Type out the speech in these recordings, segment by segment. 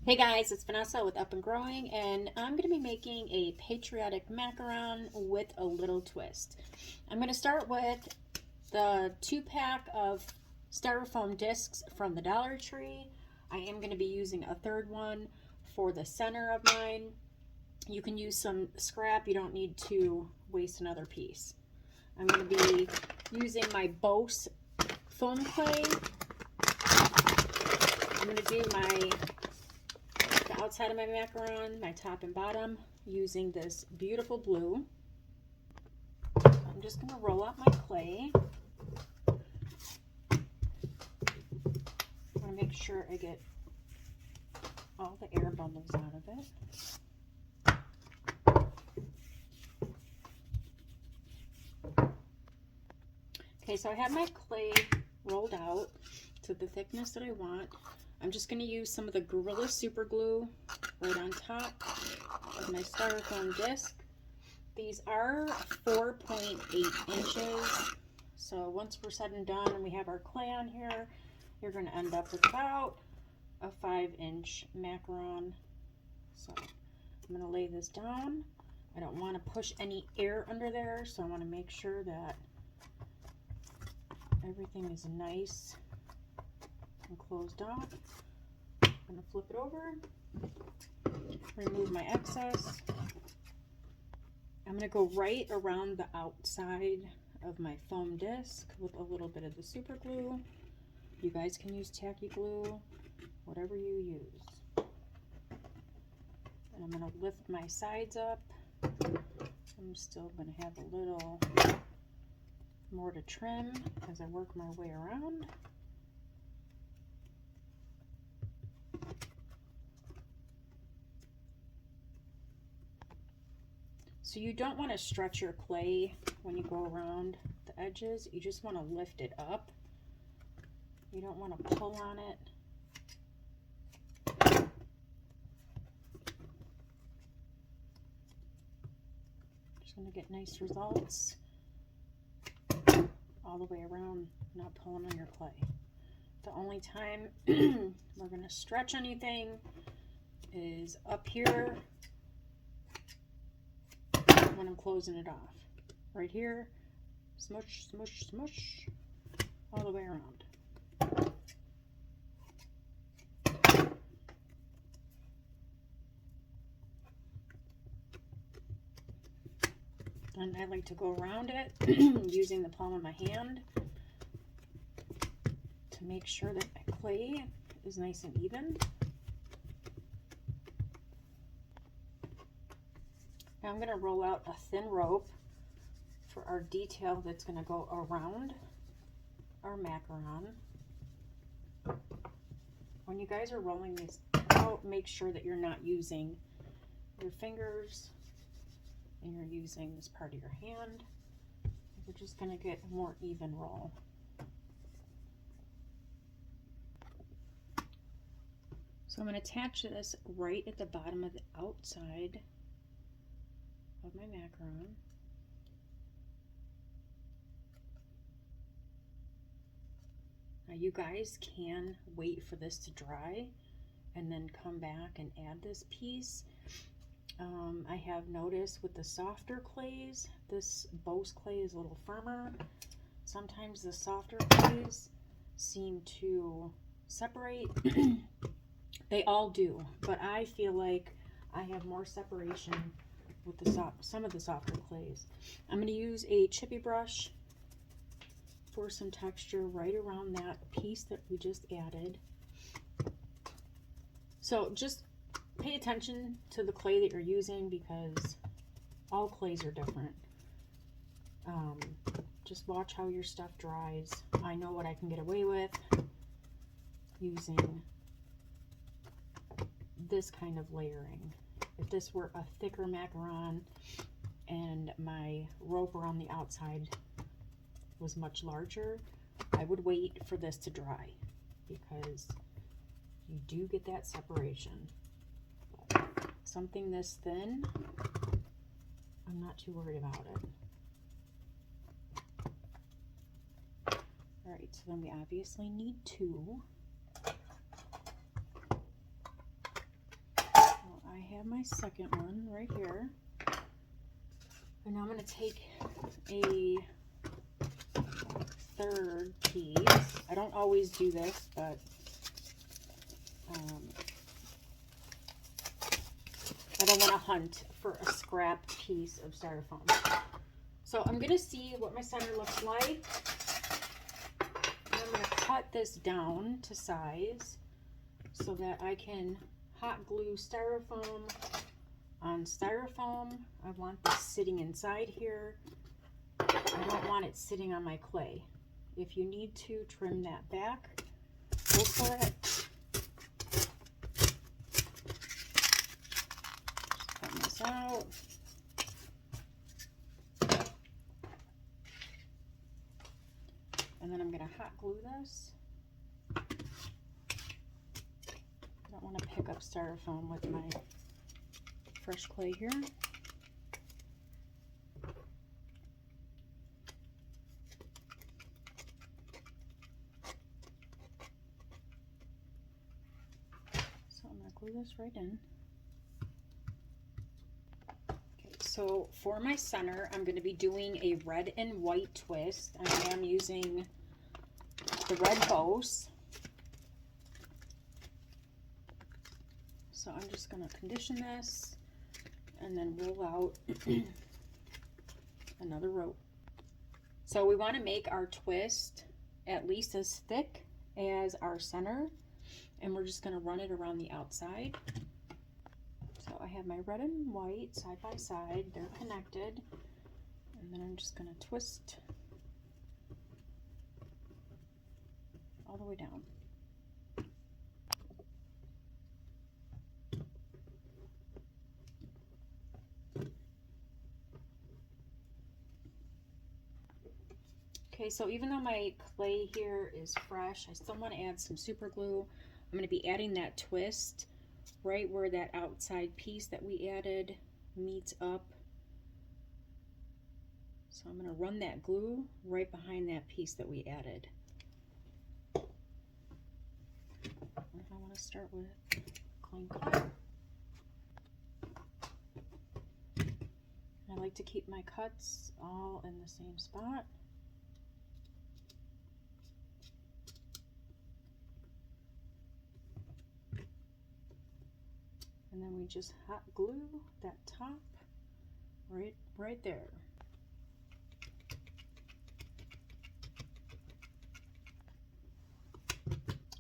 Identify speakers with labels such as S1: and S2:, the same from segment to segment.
S1: Hey guys, it's Vanessa with Up and Growing, and I'm going to be making a patriotic macaron with a little twist. I'm going to start with the 2-pack of styrofoam discs from the Dollar Tree. I am going to be using a third one for the center of mine. You can use some scrap, you don't need to waste another piece. I'm going to be using my Bose foam clay. I'm going to do the outside of my macaron, my top and bottom, using this beautiful blue. I'm just going to roll out my clay. I want to make sure I get all the air bubbles out of it. Okay, so I have my clay rolled out to the thickness that I want. I'm just going to use some of the Gorilla Super Glue right on top of my styrofoam disc. These are 4.8 inches. So once we're said and done and we have our clay on here, you're going to end up with about a 5-inch macaron. So I'm going to lay this down. I don't want to push any air under there, so I want to make sure that everything is nice and closed off. I'm going to flip it over, remove my excess. I'm going to go right around the outside of my foam disc with a little bit of the super glue. You guys can use tacky glue, whatever you use. And I'm going to lift my sides up. I'm still going to have a little more to trim as I work my way around. So you don't want to stretch your clay when you go around the edges. You just want to lift it up. You don't want to pull on it. Just want to get nice results all the way around, not pulling on your clay. The only time we're going to stretch anything is up here when I'm closing it off. Right here, smush, smush, smush, all the way around. And I like to go around it using the palm of my hand to make sure that my clay is nice and even. Now I'm going to roll out a thin rope for our detail that's going to go around our macaron. When you guys are rolling these out, make sure that you're not using your fingers and you're using this part of your hand. You're just going to get a more even roll. So I'm going to attach this right at the bottom of the outside of my macaron. Now you guys can wait for this to dry and then come back and add this piece. I have noticed with the softer clays, this Bose clay is a little firmer. Sometimes the softer clays seem to separate. They all do, but I feel like I have more separation with some of the softer clays. I'm going to use a chippy brush for some texture right around that piece that we just added. So just pay attention to the clay that you're using because all clays are different. Just watch how your stuff dries. I know what I can get away with using this kind of layering. If this were a thicker macaron and my rope around the outside was much larger, I would wait for this to dry because you do get that separation. But something this thin, I'm not too worried about it. Alright, so then we obviously need 2. have my second one right here. And now I'm going to take a third piece. I don't always do this, but I don't want to hunt for a scrap piece of styrofoam. So I'm going to see what my center looks like. And I'm going to cut this down to size so that I can hot glue styrofoam on styrofoam. I want this sitting inside here. I don't want it sitting on my clay. If you need to trim that back, go for it. Just cut this out. And then I'm going to hot glue this. I don't want to pick up styrofoam with my fresh clay here. So I'm going to glue this right in. Okay, so for my center, I'm going to be doing a red and white twist. I am using the red bows. So I'm just going to condition this and then roll out another rope. So we want to make our twist at least as thick as our center, and we're just going to run it around the outside. So I have my red and white side by side, they're connected, and then I'm just going to twist all the way down. Okay, so even though my clay here is fresh, I still want to add some super glue. I'm going to be adding that twist right where that outside piece that we added meets up. So I'm going to run that glue right behind that piece that we added. I want to start with clean cut. I like to keep my cuts all in the same spot. And then we just hot glue that top right there.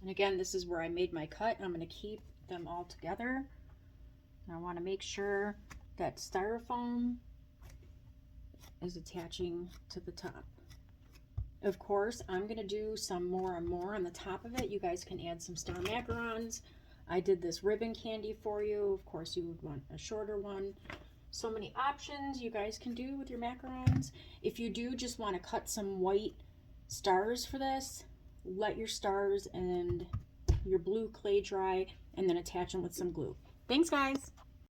S1: And again, this is where I made my cut. I'm going to keep them all together. And I want to make sure that styrofoam is attaching to the top. Of course, I'm going to do some more and more on the top of it. You guys can add some star macarons. I did this ribbon candy for you. Of course, you would want a shorter one. So many options you guys can do with your macarons. If you do just want to cut some white stars for this, let your stars and your blue clay dry and then attach them with some glue. Thanks, guys.